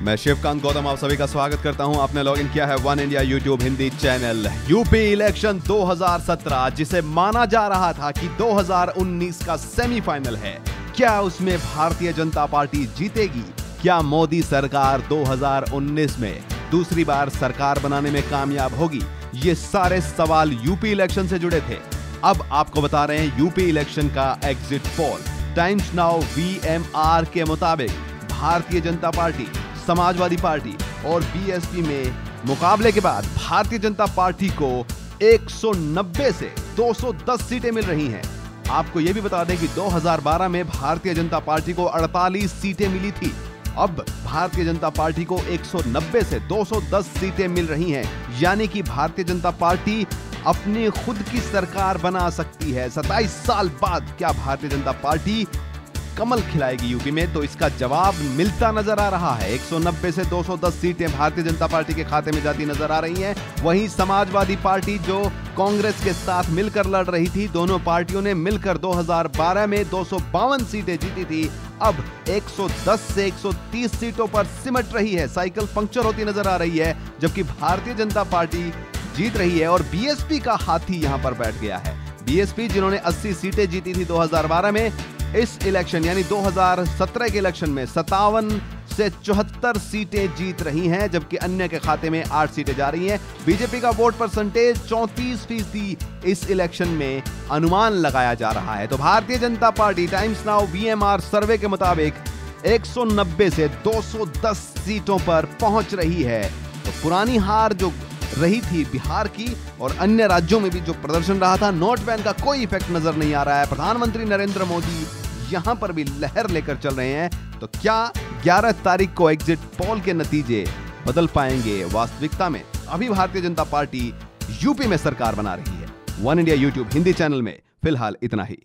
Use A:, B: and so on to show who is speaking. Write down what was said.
A: मैं शिवकांत गौतम आप सभी का स्वागत करता हूं। आपने लॉगिन किया है one India YouTube Hindi channel. UP election 2017 जिसे माना जा रहा था कि 2019 का सेमीफाइनल है, क्या उसमें भारतीय जनता पार्टी जीतेगी? क्या मोदी सरकार 2019 में दूसरी बार सरकार बनाने में कामयाब होगी? ये सारे सवाल यूपी इलेक्शन से जुड़े थे। अब आपको बता रहे हैं यूपी इलेक्शन का exit poll. Times now VMR के मुताबिक भारतीय जनता पार्टी, समाजवादी पार्टी और बीएसपी में मुकाबले के बाद भारतीय जनता पार्टी को 190 से 210 सीटें मिल रही हैं। आपको यह भी बता दें कि 2012 में भारतीय जनता पार्टी को 48 सीटें मिली थी। अब भारतीय जनता पार्टी को 190 से 210 सीटें मिल रही हैं, यानी कि भारतीय जनता पार्टी अपनी खुद की सरकार बना सकती है। 27 साल बाद क्या भारतीय जनता पार्टी कमल खिलाएगी यूपी में? तो इसका जवाब मिलता नजर आ रहा है। 190 से 210 सीटें भारतीय जनता पार्टी के खाते में जाती नजर आ रही हैं। वहीं समाजवादी पार्टी जो कांग्रेस के साथ मिलकर लड़ रही थी, दोनों पार्टियों ने मिलकर 2012 में 252 सीटें जीती थी, अब 110 से 130 सीटों पर सिमट रही है। साइकिल पंक्चर होती नजर आ रही है, जबकि भारतीय जनता पार्टी जीत रही है और बीएसपी का हाथी यहां पर बैठ गया है। बीएसपी जिन्होंने 80 सीटें जीती थी 2012 में, इस इलेक्शन यानी 2017 के इलेक्शन में 57 से 74 सीटें जीत रही हैं, जबकि अन्य के खाते में 8 सीटें जा रही हैं। बीजेपी का वोट परसेंटेज 34% इस इलेक्शन में अनुमान लगाया जा रहा है। तो Bharatiya Janata party times now VMR सर्वे के मुताबिक 190 से 210 सीटों पर पहुंच रही है। तो पुरानी हार जो रही थी बिहार की और अन्य राज्यों में भी जो प्रदर्शन रहा था, नोट बैन का कोई इफेक्ट नजर नहीं आ रहा है। प्रधानमंत्री नरेंद्र मोदी यहां पर भी लहर लेकर चल रहे हैं। तो क्या 11 तारीख को एग्जिट पोल के नतीजे बदल पाएंगे वास्तविकता में? अभी भारतीय जनता पार्टी यूपी में सरकार बना रही है। One India YouTube Hindi channel में फिलहाल इतना ही।